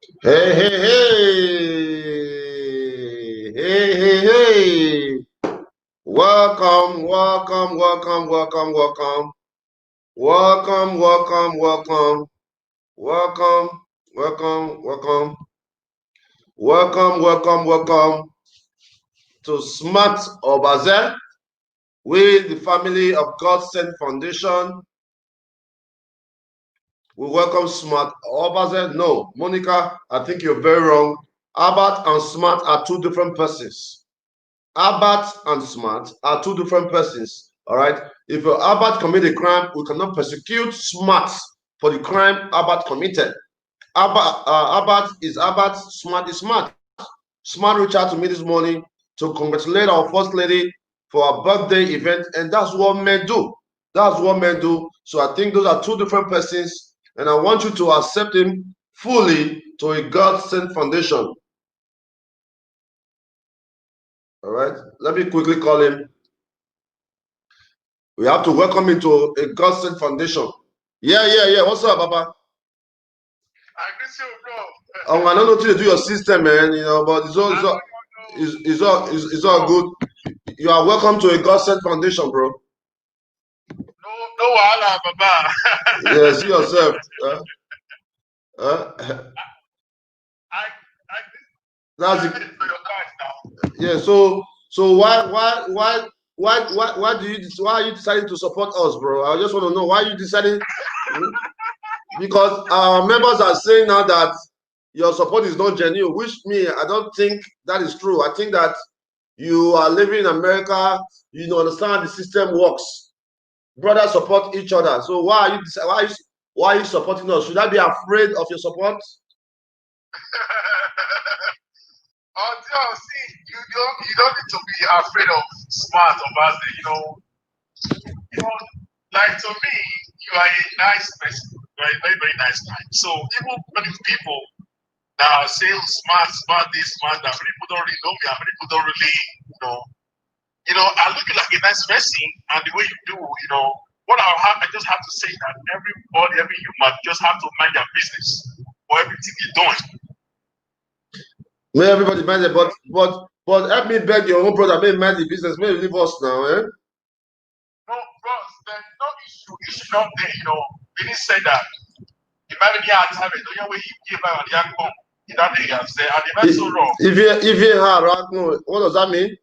Hey, hey, hey, hey, hey, hey. Welcome, welcome, welcome, welcome, welcome, welcome, welcome, welcome, welcome, welcome, welcome, welcome, welcome, welcome to Smart Obaze with the family of God Sent Foundation. We welcome Smart Obaze. No, Monica, I think you're very wrong. Albert and Smart are two different persons. Albert and Smart are two different persons. All right. If Albert commit a crime, we cannot persecute Smart for the crime Albert committed. Albert is Albert, Smart is Smart. Smart reached out to me this morning to congratulate our first lady for our birthday event, and that's what men do. That's what men do. So I think those are two different persons, and I want you to accept him fully to a God-sent foundation. All right. Let me quickly call him. We have to welcome him to a God-sent foundation. Yeah. What's up, Papa? I miss you, bro. I don't know what to do your system, man. You know, but it's all good. You are welcome to a God-sent foundation, bro. No, wahala, Baba. Yeah, see yourself. I That's for it. your guys now. Yeah. So why are you deciding to support us, bro? I just want to know why you decided. Because our members are saying now that your support is not genuine, which me, I don't think that is true. I think that you are living in America, you don't understand how the system works. Brothers support each other. So why are you supporting us? Should I be afraid of your support? See, you don't need to be afraid of Smart or Bazzi, like to me, you are a nice person. You are a very, very nice guy. So even when people that are saying smart this, smart that, many people don't really know me, and many people don't really, I look like a nice person, and the way you do, I just have to say that every human just have to mind their business for everything you're doing. May everybody mind it, but help me beg your own brother, may mind the business, may leave us now, eh? No, bros, there's no issue. Issue not there, Billy said that the man here at time, the way he gave out the young man, that day have said, and the man so wrong. If you have what does that mean?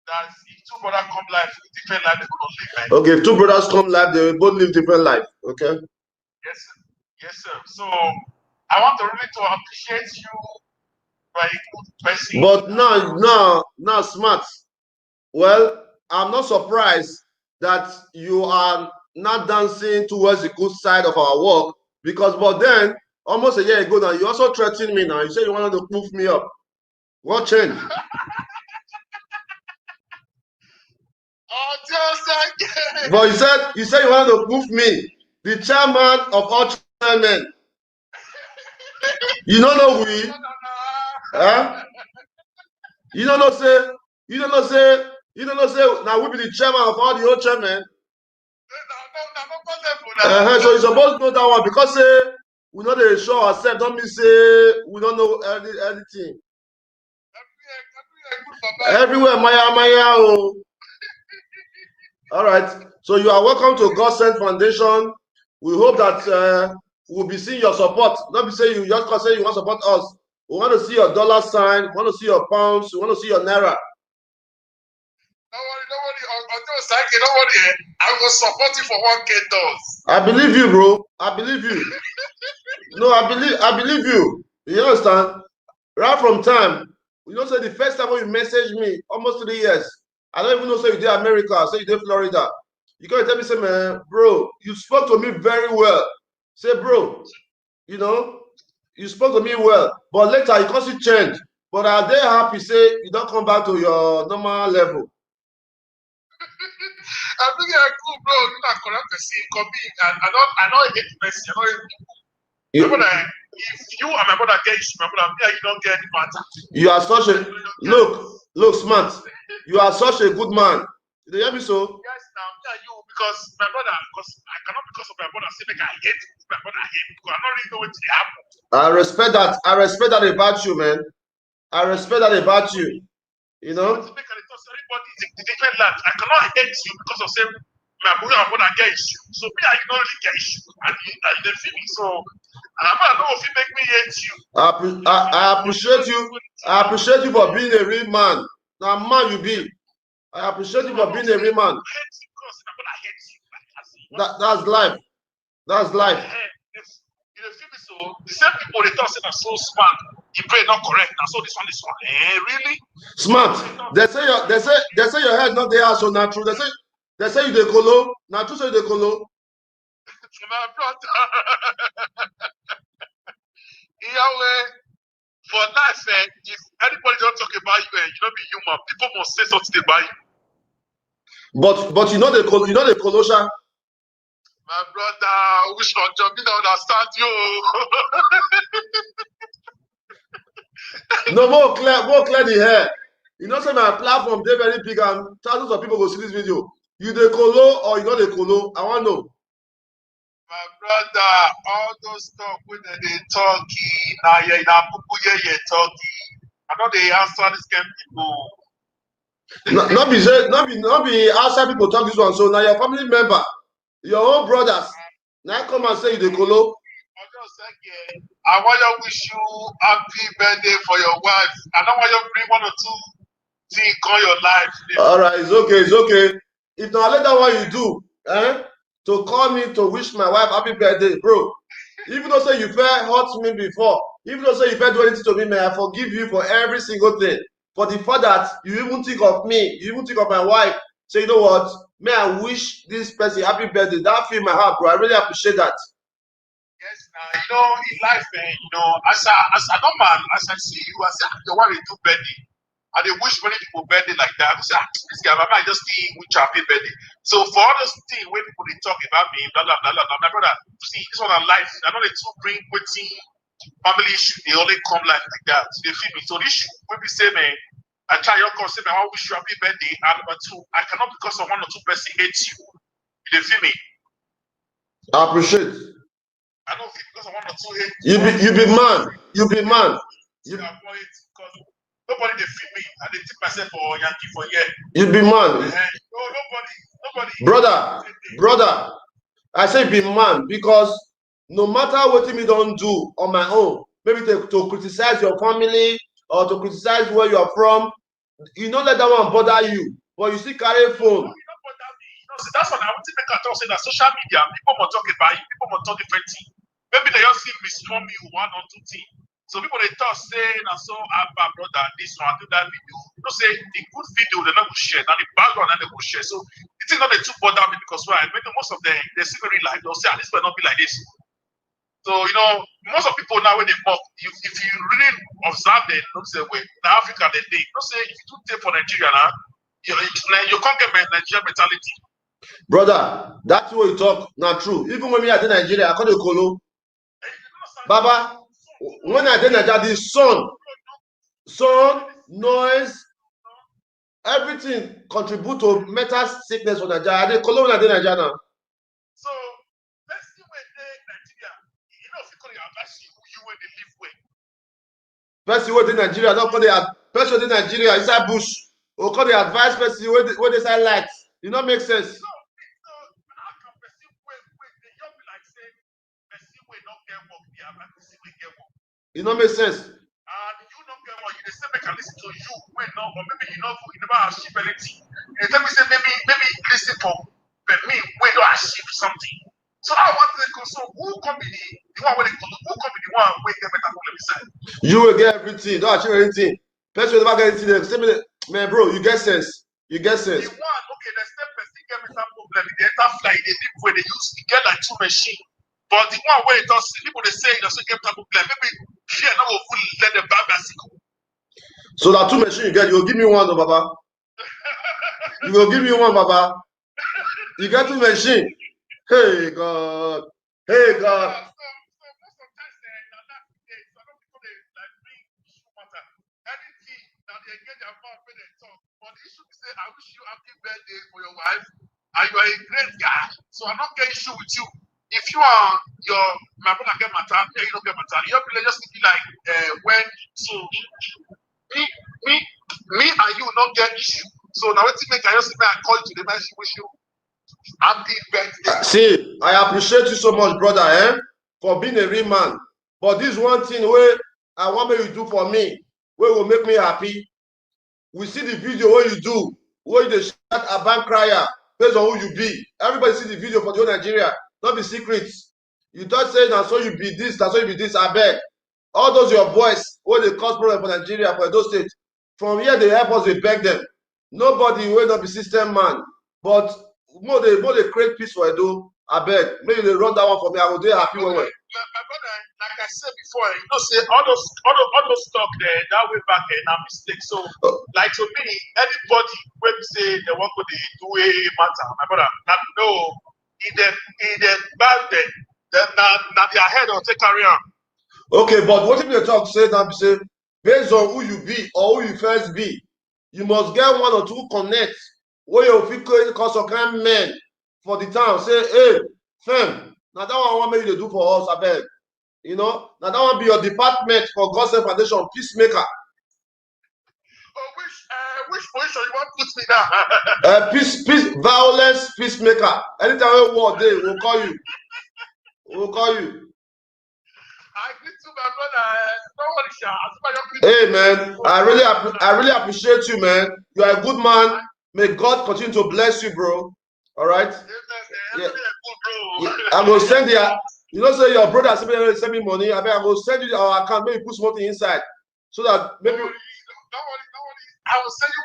That if two brothers come live, different life, they gonna live, man. Okay, if two brothers come live, they will both live different life. Okay. Yes, sir. Yes, sir. So I want to really to appreciate you. But now, Smart. Well, I'm not surprised that you are not dancing towards the good side of our work but then, almost a year ago now, you also threatened me now. You said you wanted to proof me up. What changed? But you said you wanted to proof me, the chairman of all chairmen. You don't know we? Huh? You don't know say now we be the chairman of all the old chairmen. So you supposed to know that one because we know they show ourselves, don't mean say we don't know anything. Everywhere Maya oh. All right. So you are welcome to God Sent Foundation. We hope that we'll be seeing your support. Not be saying you just say you want to support us. We want to see your dollar sign, we want to see your pounds, we want to see your naira. Don't worry. I will support you for $1K. I believe you, bro. I believe you. No, I believe you. You understand? Right from time, say the first time when you message me, almost 3 years, I don't even know say you did America, say you did Florida. You gotta tell me, say, man, bro, you spoke to me very well. Say, bro, you spoke to me well, but later you can't see change. But are they happy? Say you don't come back to your normal level. I think you're cool, bro. You're not correct to see I don't hate Messi. I don't hate if you and my brother get issue, my brother, you don't get any matter. You are such a look, Smart. You are such a good man. You hear me so? Yes, now you because my brother, because I cannot because of my brother say make I hate my brother hate because I don't really know what to happen. I respect that. I respect that about you, man. I respect that about you. You know? So make everybody is a different land. I cannot hate you because of saying my brother get issue. So me, I don't really get issue. And they feel me. So and I'm not know if you make me hate you. I appreciate you. I appreciate you for being a real man. Now, man, you be. I appreciate you for being a real man. That's life. That's life. So the same people they talk say they're so smart. The brain not correct. Now so this one. Really? Smart. They say your head not there, so not true. They say you the colo. Not true say you the colo. My brother. Yahweh, for life, if anybody don't talk about you, you don't be human. People must say something about you. But you know the Colossia. My brother, which one John? Me don't understand you. No, more clear the hair. You know, say my platform they very big and thousands of people go see this video. You the colo or you know the colo? I want to know. My brother, all those stuff when they talking, now yeah, you talking. I know they answer this kind of people. Not be outside people talk this one. So now your family member, your own brothers, now come and say you the colo. I want to wish you happy birthday for your wife. I don't want you to bring 1 or 2 things on your life. All right, it's okay. If not later what you do, to call me to wish my wife happy birthday, bro. Even though say you fair hurt me before, even though say you fair do anything to me, may I forgive you for every single thing. For the fact that you even think of me, you even think of my wife. So you know what? May I wish this person happy birthday. That feel my heart, bro. I really appreciate that. Yes, now you know in life, as a man, as I see you, as your wife do birthday. And they wish many people birthday like that. Say, this guy, I just see which happy birthday. So for all those things when people they talk about me, blah blah blah blah, my brother, see this one on life. I know they too bring waiting family issue. They only come like that. So they feel me. So this issue when we say, man, I try your call, say, man, I wish you happy birthday. And number 2, I cannot because of 1 or 2 person hates you. They feel me. I appreciate. I don't feel because of 1 or 2 hate you. You be man. You be man. You avoid because nobody they feel me and they take myself for Yankee for year. You be man. Nobody. Brother, I say be man because no matter what me don't do on my own, maybe to criticize your family or to criticize where you are from, you know let that one bother you, but you still carry phone. That's what I want to make a talk say that social media, people will talk about you, people will talk different things. Maybe they just see misform you 1 or 2 things. So people they talk say na so Abba brother this one do that video. You know say the good video they not go share, now the bad one they go share. So it is not the 2 bother me because why maybe most of them they see very live, they'll say this will not be like this. So you know most of people now when they mock, if you really observe them, don't say wait, now Africa they don't say if you do take for Nigeria now, you can't get Nigerian mentality. Brother, that's what you talk not true. Even when me I did Nigeria, I call the colo. Baba, when I did Nigeria, the sun, noise, everything contribute to mental sickness for Nigeria. I did colo when I did Nigeria now. So let's see where Nigeria, you know if you call it advice you where they live way. Person wey dey Nigeria don call the person wey dey Nigeria inside bush or call the advice person wey dey side light. E no make sense. It don't make sense. And you don't get what you say, make I listen to you when no, or maybe you never achieve anything. You tell me say maybe listen for but me when you achieve something. So I want to go. So who come be the one where they go? Who come be the one where get better problem inside? You will get everything. Don't achieve anything. Person will never get anything. Say me, man, bro, you get sense. You get sense. The one okay, the step person get better problem. The enter fly they live where they use get like 2 machines. But the one where it does people they say it doesn't get better problem. Maybe fear now will fully let them buy bicycle. So that 2 machines you get, you will give me one, no, Baba. You will give me one, Baba. You get 2 machines. Hey God. Hey God. I wish you happy birthday for your wife. and you are a great guy, so I don't get issue with you. If you are my brother get matter, you don't get matter. Your people just be like when so me and you not get issue. So now what make I just I call you to the message wish you happy birthday. See, I appreciate you so much, brother, for being a real man. But this one thing where I want you to do for me, where will make me happy. We see the video what you do, where you shout a bank crier based on who you be. Everybody see the video for the whole Nigeria. Not be secrets. You don't say that so you be this, that's so you be this. I beg. All those your boys, where they cause problem for Nigeria, for those states. From here they help us, they beg them. Nobody will not be system man. But more they create peace for Edo. I beg. Maybe they run that one for me. I will be happy when my brother, like I said before, you know, say all those stuff there that way back there now mistake. So like to me, anybody when say they want to do a matter, my brother, that no, in the back then now their head will take carry on. Okay, but what if you talk say now say based on who you be or who you first be, you must get one or two connect where you fit cause some kind men for the town. Say, hey, fam, now that one want make you do for us, I beg. You know, now that one be your department for God's Foundation, peacemaker. Oh, which position you want to put me now? Peace, violence, peacemaker. Anytime we war day, we'll call you. We'll call you. I agree to my brother. Hey man, I really appreciate you, man. You are a good man. May God continue to bless you, bro. All right. Yeah. I'm gonna send you. You know, say your brother send me money. I mean, I'm gonna send you our account. Maybe put something inside, so that maybe. Don't worry. I will send you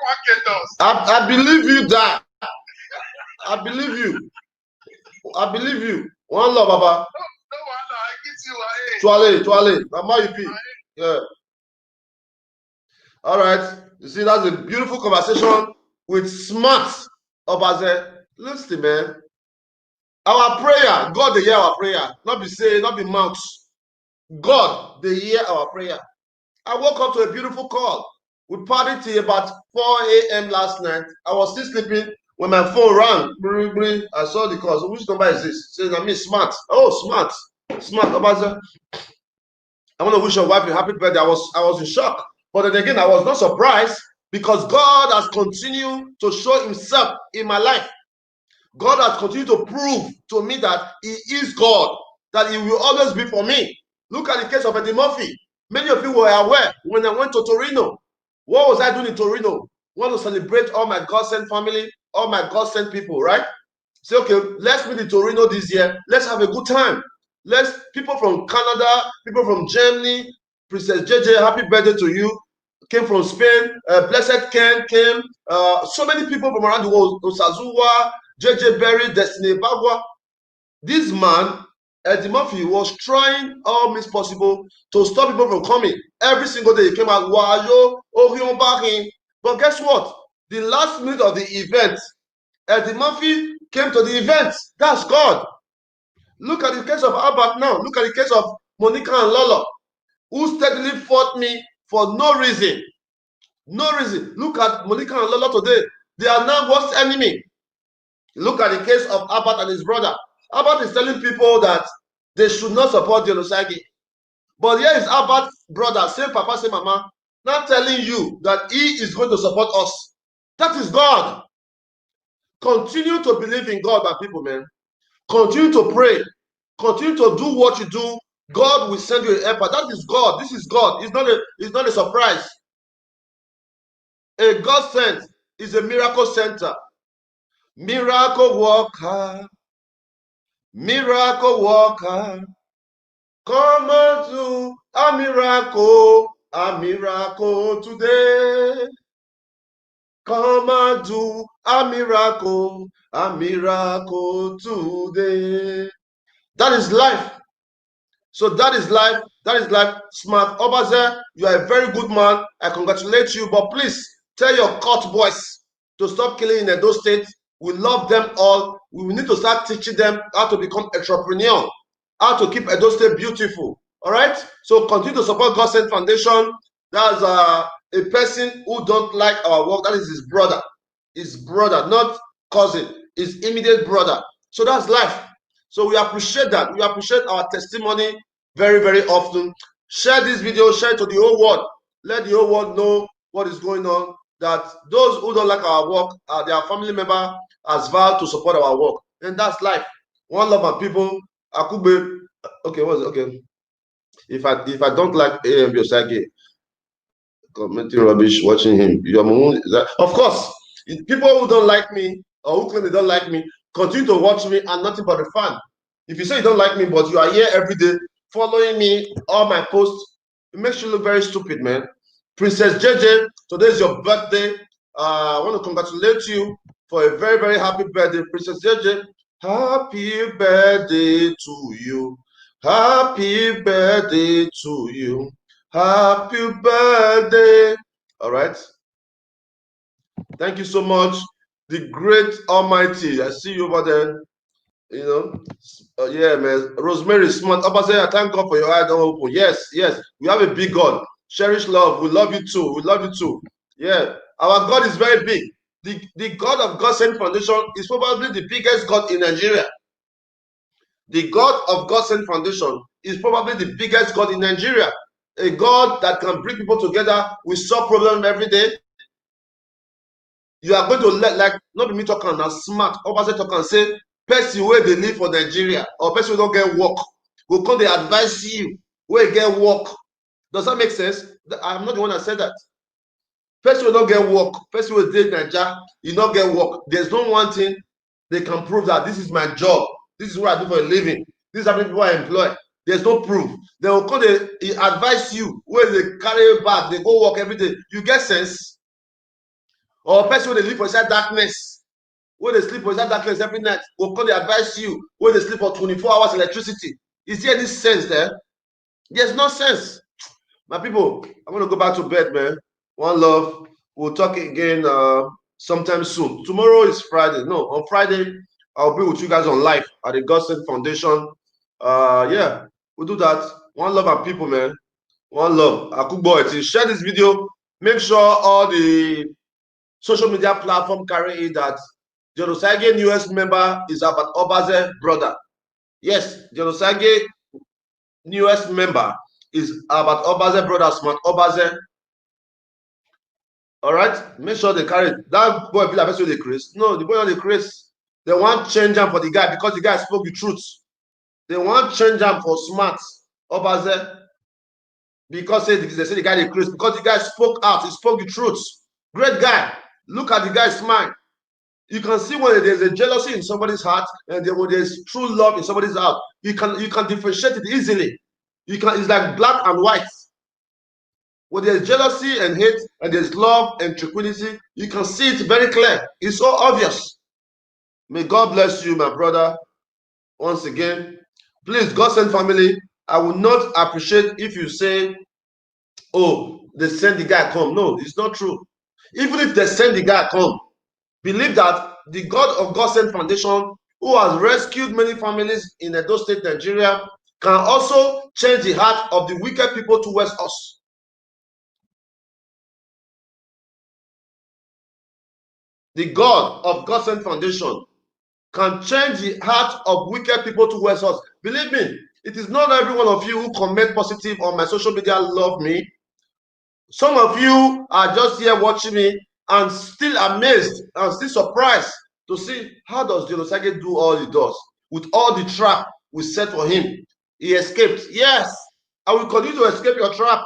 $1,000. I believe you, that. I believe you. I believe you. One love, Baba. Tuale. Mama, you be. Yeah. All right. You see, that's a beautiful conversation with smart Obaze. Listen, man. Our prayer, God, they hear our prayer. Not be saying, not be mouths. God, they hear our prayer. I woke up to a beautiful call. We partied till about 4 a.m. last night. I was still sleeping when my phone rang. I saw the call. So which number is this? Saying, I mean, smart. Oh, smart. Smart Obaze. I want to wish your wife a happy birthday. I was in shock. But then again, I was not surprised because God has continued to show himself in my life. God has continued to prove to me that he is God, that he will always be for me. Look at the case of Eddie Murphy. Many of you were aware when I went to Torino. What was I doing in Torino? I want to celebrate all my God-sent family, all my God-sent people, right? Say, okay, let's meet in Torino this year. Let's have a good time. Let's people from Canada, people from Germany, Princess JJ, happy birthday to you. Came from Spain, Blessed Ken came, so many people from around the world, Osazuwa, JJ Berry, Destiny Bagua. This man, Eddie Murphy, was trying all means possible to stop people from coming. Every single day he came out, Wayo, Orion. But guess what? The last minute of the event, Eddie Murphy came to the event. That's God. Look at the case of Albert now. Look at the case of Monica and Lolo, who steadily fought me for no reason. No reason. Look at Monica and Lolo today. They are now worst enemy. Look at the case of Albert and his brother. Albert is telling people that they should not support the Onosagi. But here is Albert's brother, same papa, same mama, now telling you that he is going to support us. That is God. Continue to believe in God, my people, man. Continue to pray. Continue to do what you do. God will send you a helper. That is God. This is God. It's not a surprise. A God sent is a miracle center. Miracle worker. Miracle worker. Come on to a miracle today. Come and do a miracle today. That is life. So that is life. That is life. Smart Obaze, you are a very good man. I congratulate you. But please tell your court boys to stop killing in Edo State. We love them all. We need to start teaching them how to become entrepreneur, how to keep Edo State beautiful. All right. So continue to support God Sent Foundation. That's a person who don't like our work. That is his brother, not cousin. his immediate brother. So that's life. So we appreciate that. We appreciate our testimony very, very often. Share this video, share it to the whole world. Let the whole world know what is going on. That those who don't like our work, their family member has vowed to support our work. And that's life. One love and people. Akube. Okay, what's it? Okay. If I don't like AMB Osage, commenting rubbish, watching him, of course, people who don't like me or who claim they don't like me continue to watch me and nothing but a fan. If you say you don't like me, but you are here every day following me, all my posts, it makes you look very stupid, man. Princess JJ, today is your birthday. I want to congratulate you for a very, very happy birthday, Princess JJ. Happy birthday to you. Happy birthday to you. Happy birthday. All right. Thank you so much. The great Almighty. I see you over there. You know, yeah, man. Rosemary Smart. I thank God for your eye don't open. Yes, yes. We have a big God. Cherish love. We love you too. We love you too. Yeah. Our God is very big. The God of God Sent Foundation is probably the biggest God in Nigeria. The God of God Sent Foundation is probably the biggest God in Nigeria. A God that can bring people together. We solve problems every day. You are going to let, like, not be me talking now, smart, opposite talk and say, person where they live for Nigeria or person who don't get work, will come they advise you where get work. Does that make sense? I'm not the one that said that. Person who don't get work, person who is Nigeria, you not get work. There's no one thing they can prove that this is my job. This is what I do for a living. This is how many people I employ. There's no proof. They will come, they advise you where they carry back, they go work every day. You get sense? Or a person where they live for inside darkness, where they sleep for inside darkness every night, will come they advise you where they sleep for 24 hours electricity. Is there any sense there? There's no sense. My people, I'm going to go back to bed, man. One love. We'll talk again sometime soon. Tomorrow is Friday. No, on Friday, I'll be with you guys on live at the God Sent Foundation. Yeah, we'll do that. One love and people, man. One love. Akubo, share this video. Make sure all the social media platform carry it that Jenosage newest member is Abat Obaze brother. Yes, Jenosage newest member is Abat Obaze brother, Smart Obaze. All right, make sure they carry it. That boy feel like they craze. No, the boy not the craze. They want change him for the guy because the guy spoke the truth. They want change him for Smart Obaze because they say the guy the craze because the guy spoke out. He spoke the truth. Great guy. Look at the guy's mind. You can see when there's a jealousy in somebody's heart and when there's true love in somebody's heart. You can differentiate it easily. It's like black and white. When there's jealousy and hate and there's love and tranquility, you can see it very clear. It's so obvious. May God bless you, my brother. Once again, please, God Sent family, I will not appreciate if you say, oh, they send the guy come. No, it's not true. Even if they send the guy come, believe that the God of God Sent Foundation, who has rescued many families in Edo State, Nigeria, can also change the heart of the wicked people towards us. The God of God Sent Foundation can change the heart of wicked people towards us. Believe me, it is not every one of you who comment positive on my social media love me. Some of you are just here watching me and still amazed and still surprised to see how does Jenosage do all he does with all the trap we set for him. He escaped. Yes, I will continue to escape your trap.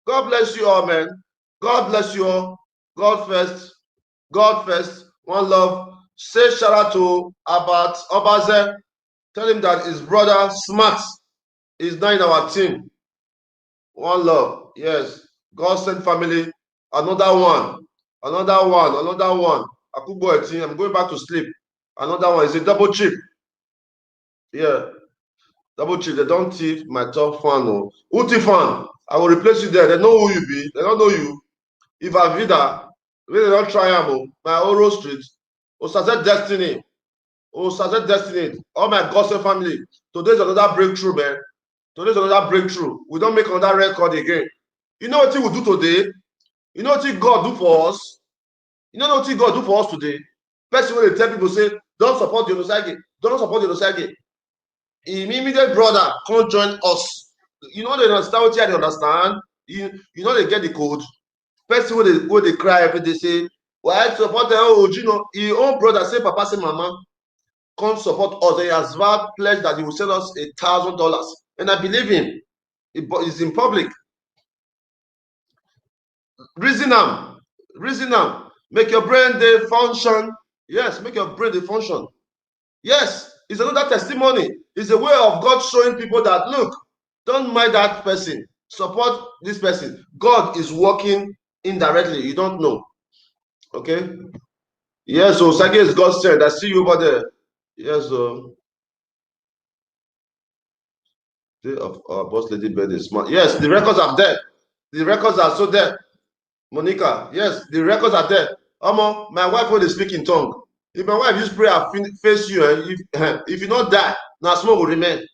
God bless you all, man. God bless you all. God first. God first. One love. Say shout out to Abat Obaze. Tell him that his brother Smart is not in our team. One love. Yes. God Sent family. Another one. Another one. Another one. Akubo Eti. I'm going back to sleep. Another one is a double chip. Yeah. Double chip. They don't thief my top fan. Oh. Who thief fan? I will replace you there. They know who you be. They don't know you. If I vida, they don't try them. My Oro Street. Osaze Destiny. Osaze Destiny. All my gossip family. Today's another breakthrough, man. Today's another breakthrough. We don't make another record again. You know what he will do today? You know what God do for us? You know what God do for us today? Person when they tell people say, don't support the Onosage, don't support the Onosage. Immediate brother can't join us. You know they understand what they understand. You know they get the code. Person when they cry every day say, why support the you know, his own brother say papa say mama come support us. He has vowed pledge that he will send us $1,000. And I believe him. It's in public. Reason them. Make your brain they function. Yes, make your brain they function. Yes, it's another testimony. It's a way of God showing people that look, don't mind that person. Support this person. God is working indirectly. You don't know. Okay? Yes, so Sage is God sent. I see you over there. Yes, so day of our boss lady birthday smart. Yes, the records are there. The records are so there. Monica, yes, the records are there. Omo, my wife will speak in tongue. If my wife use prayer face you, if you not die, now smoke will remain.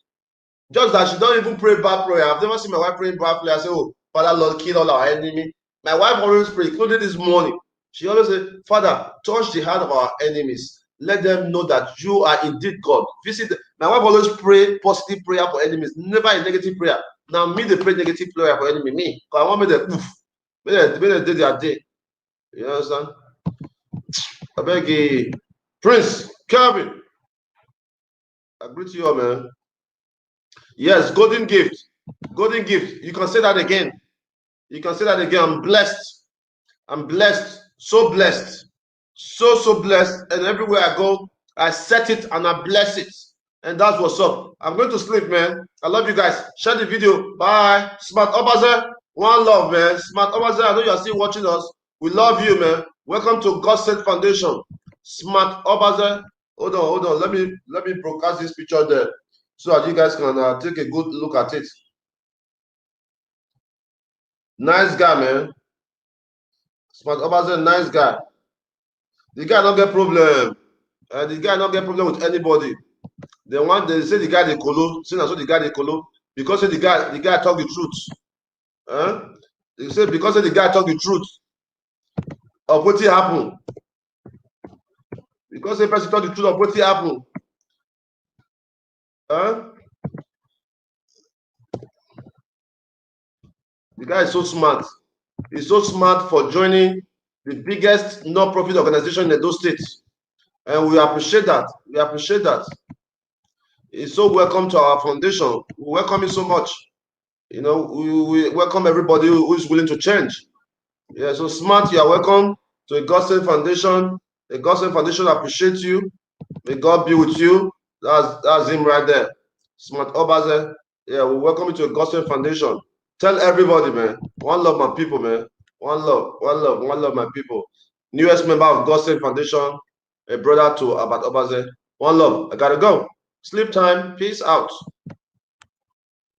Just that she don't even pray bad prayer. I've never seen my wife praying bad prayer. I say, oh, Father Lord, kill all our enemy. My wife always pray, including this morning. She always say, Father, touch the heart of our enemies. Let them know that you are indeed God. Visit. My wife always pray positive prayer for enemies, never a negative prayer. Now me they pray negative prayer for enemy. Me, because I want me to poof. Me they do their day. You understand? I beg you, Prince Kelvin. I greet you all, man. Yes, golden gift. Golden gift. You can say that again. You can say that again. I'm blessed. I'm blessed. So blessed. So blessed. And everywhere I go, I set it and I bless it. And that's what's up. I'm going to sleep, man. I love you guys. Share the video. Bye. Smart Obaze. One love, man. Smart Obaze, I know you are still watching us. We love you, man. Welcome to God Sent Foundation. Smart Obaze. Hold on. Let me broadcast this picture there so that you guys can take a good look at it. Nice guy, man. Smart Obaze, nice guy. The guy don't get problem. The guy don't get problem with anybody. They say the guy they colo. Say so the guy they colo because say the guy talk the truth. They say because say the guy talk the truth of what happen. Because say person talk the truth of what happen. The guy is so smart. He's so smart for joining the biggest non-profit organization in those states. And we appreciate that. We appreciate that. He's so welcome to our foundation. We welcome you so much. You know, we welcome everybody who is willing to change. Yeah, so smart, you are welcome to a God Sent Foundation. The God Sent Foundation appreciates you. May God be with you. That's him right there. Smart Obaze. Yeah, we welcome you to a God Sent Foundation. Tell everybody, man. One love, my people, man. One love, my people. Newest member of God Sent Foundation, a brother to Abat Obaze. One love. I gotta go. Sleep time. Peace out.